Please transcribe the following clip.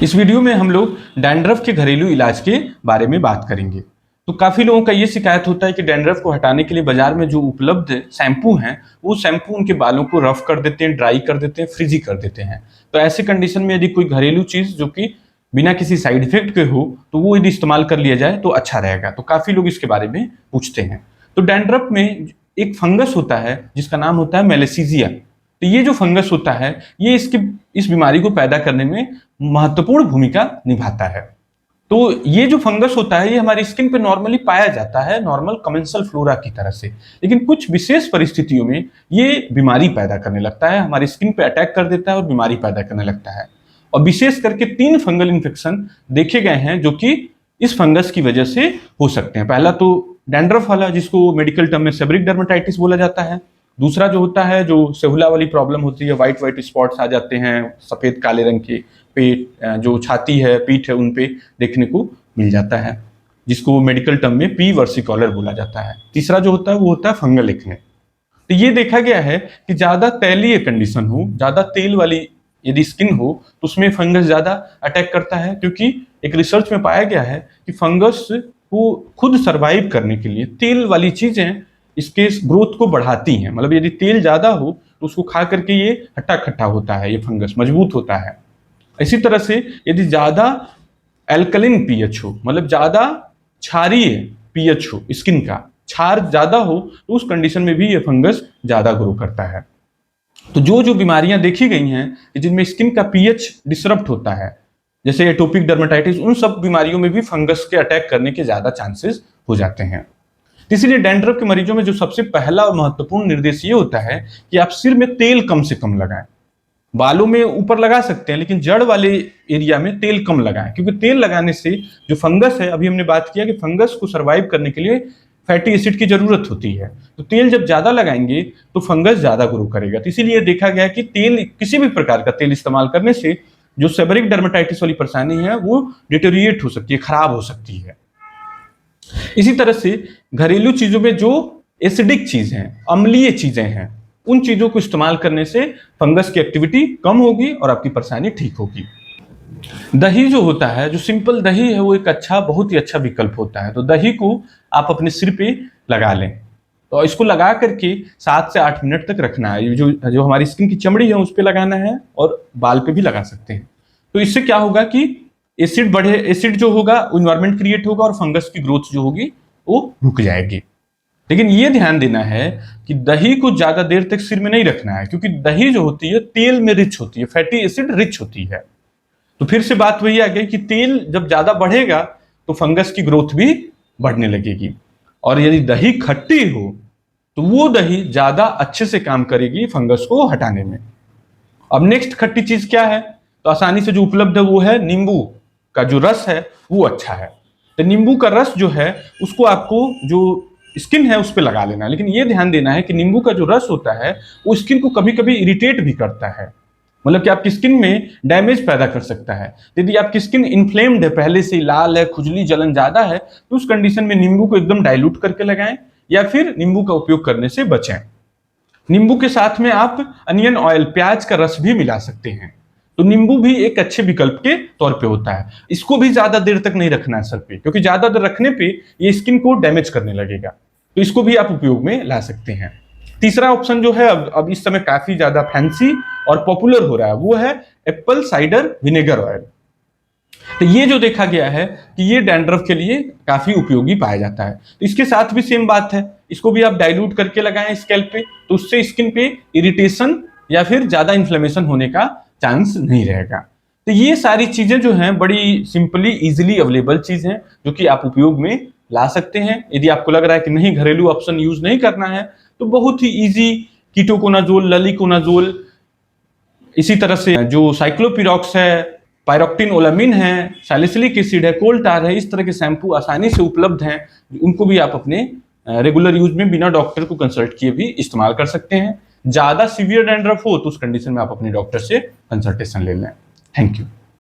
इस वीडियो में हम लोग डैंड्रफ के घरेलू इलाज के बारे में बात करेंगे। तो काफ़ी लोगों का ये शिकायत होता है कि डैंड्रफ को हटाने के लिए बाजार में जो उपलब्ध शैम्पू हैं वो शैम्पू उनके बालों को रफ कर देते हैं, ड्राई कर देते हैं, फ्रिजी कर देते हैं। तो ऐसे कंडीशन में यदि कोई घरेलू चीज़ जो कि बिना किसी साइड इफेक्ट के हो तो वो यदि इस्तेमाल कर लिया जाए तो अच्छा रहेगा। तो काफ़ी लोग इसके बारे में पूछते हैं। तो डैंड्रफ में एक फंगस होता है जिसका नाम होता है मैलासीजिया। तो ये जो फंगस होता है ये इस बीमारी को पैदा करने में महत्वपूर्ण भूमिका निभाता है। तो ये जो फंगस होता है ये हमारी स्किन पे नॉर्मली पाया जाता है नॉर्मल कमेंसल फ्लोरा की तरह से, लेकिन कुछ विशेष परिस्थितियों में ये बीमारी पैदा करने लगता है, हमारी स्किन पे अटैक कर देता है और बीमारी पैदा करने लगता है। और विशेष करके 3 फंगल इन्फेक्शन देखे गए हैं जो कि इस फंगस की वजह से हो सकते हैं। पहला तो डैंड्रफ वाला जिसको मेडिकल टर्म में सेबरिक डर्मेटाइटिस बोला जाता है। दूसरा जो होता है जो सेहुला वाली प्रॉब्लम होती है, व्हाइट व्हाइट स्पॉट्स आ जाते हैं सफेद काले रंग के, पेट जो छाती है पीठ है उन पे देखने को मिल जाता है, जिसको मेडिकल टर्म में पी वर्सिकोलर बोला जाता है। तीसरा जो होता है वो होता है फंगल एक्ने। तो ये देखा गया है कि ज्यादा तैलीय कंडीशन हो, ज्यादा तेल वाली यदि स्किन हो तो उसमें फंगस ज्यादा अटैक करता है, क्योंकि एक रिसर्च में पाया गया है कि फंगस को खुद सर्वाइव करने के लिए तेल वाली चीजें इसके ग्रोथ को बढ़ाती हैं। मतलब यदि तेल ज्यादा हो तो उसको खा करके ये हट्टा खट्टा होता है, ये फंगस मजबूत होता है। इसी तरह से यदि ज्यादा एल्कलिन पीएच हो, मतलब ज्यादा क्षारीय पीएच हो, स्किन का क्षार ज्यादा हो, तो उस कंडीशन में भी ये फंगस ज्यादा ग्रो करता है। तो जो बीमारियां देखी गई हैं जिनमें स्किन का पीएच डिसरप्ट होता है, जैसे एटोपिक डर्मेटाइटिस, उन सब बीमारियों में भी फंगस के अटैक करने के ज्यादा चांसेस हो जाते हैं। इसीलिए डैंड्रफ के मरीजों में जो सबसे पहला और महत्वपूर्ण निर्देश ये होता है कि आप सिर में तेल कम से कम लगाएं। बालों में ऊपर लगा सकते हैं लेकिन जड़ वाले एरिया में तेल कम लगाएं, क्योंकि तेल लगाने से जो फंगस है, अभी हमने बात किया कि फंगस को सर्वाइव करने के लिए फैटी एसिड की जरूरत होती है। तो तेल जब ज्यादा लगाएंगे तो फंगस ज्यादा ग्रो करेगा। तो इसीलिए देखा गया कि तेल, किसी भी प्रकार का तेल इस्तेमाल करने से जो सेबरिक डर्मेटाइटिस वाली परेशानी है वो डिटेरिएट हो सकती है, खराब हो सकती है। इसी तरह से घरेलू चीजों में जो एसिडिक चीज हैं, अम्लीय चीजें हैं, उन चीजों को इस्तेमाल करने से फंगस की एक्टिविटी कम होगी और आपकी परेशानी ठीक होगी। दही जो होता है, जो सिंपल दही है, वो एक अच्छा, बहुत ही अच्छा विकल्प होता है। तो दही को आप अपने सिर पे लगा लें, तो इसको लगा करके 7 से 8 मिनट तक रखना है। जो हमारी स्किन की चमड़ी है उस पर लगाना है और बाल पे भी लगा सकते हैं। तो इससे क्या होगा कि एसिड बढ़े, एसिड जो होगा इन्वायरमेंट क्रिएट होगा और फंगस की ग्रोथ जो होगी वो रुक जाएगी। लेकिन ये ध्यान देना है कि दही को ज्यादा देर तक सिर में नहीं रखना है, क्योंकि दही जो होती है तेल में रिच होती है, फैटी एसिड रिच होती है। तो फिर से बात वही आ गई कि तेल जब ज्यादा बढ़ेगा तो फंगस की ग्रोथ भी बढ़ने लगेगी। और यदि दही खट्टी हो तो वो दही ज्यादा अच्छे से काम करेगी फंगस को हटाने में। अब नेक्स्ट खट्टी चीज क्या है, तो आसानी से जो उपलब्ध है वो है नींबू का जो रस है वो अच्छा है। तो नींबू का रस जो है उसको आपको जो स्किन है उस पर लगा लेना है। लेकिन ये ध्यान देना है कि नींबू का जो रस होता है वो स्किन को कभी कभी इरिटेट भी करता है, मतलब कि आपकी स्किन में डैमेज पैदा कर सकता है। यदि आपकी स्किन इन्फ्लेम्ड है, पहले से लाल है, खुजली जलन ज्यादा है, तो उस कंडीशन में नींबू को एकदम डाइल्यूट करके लगाएं या फिर नींबू का उपयोग करने से बचें। नींबू के साथ में आप अनियन ऑयल, प्याज का रस भी मिला सकते हैं। तो नींबू भी एक अच्छे विकल्प के तौर पे होता है। इसको भी ज्यादा देर तक नहीं रखना है सर पे, क्योंकि ज्यादा देर रखने पे ये स्किन को डैमेज करने लगेगा। तो इसको भी आप उपयोग में ला सकते हैं। तीसरा ऑप्शन जो है अब इस समय काफी ज्यादा फैंसी और पॉपुलर हो रहा है, वो है एप्पल साइडर विनेगर ऑयल। तो ये जो देखा गया है कि ये डैंड्रफ के लिए काफी उपयोगी पाया जाता है। तो इसके साथ भी सेम बात है, इसको भी आप डाइल्यूट करके लगाएं स्कैल्प पे, तो उससे स्किन पे इरिटेशन या फिर ज्यादा इन्फ्लेमेशन होने का चांस नहीं रहेगा। तो ये सारी चीजें जो हैं बड़ी सिंपली इजीली अवेलेबल चीज हैं जो कि आप उपयोग में ला सकते हैं। यदि आपको लग रहा है कि नहीं, घरेलू ऑप्शन यूज नहीं करना है, तो बहुत ही इजी कीटोकोनाजोल, ललिकोनाजोल, इसी तरह से जो साइक्लोपिरोक्स है, पायरोक्टिन ओलामिन है, सैलिसिलिक एसिड है, कोल्टार है, इस तरह के शैम्पू आसानी से उपलब्ध हैं। उनको भी आप अपने रेगुलर यूज में बिना डॉक्टर को कंसल्ट किए भी इस्तेमाल कर सकते हैं। ज्यादा सीवियर डैंड्रफ हो तो उस कंडीशन में आप अपने डॉक्टर से कंसल्टेशन ले लें। Thank you.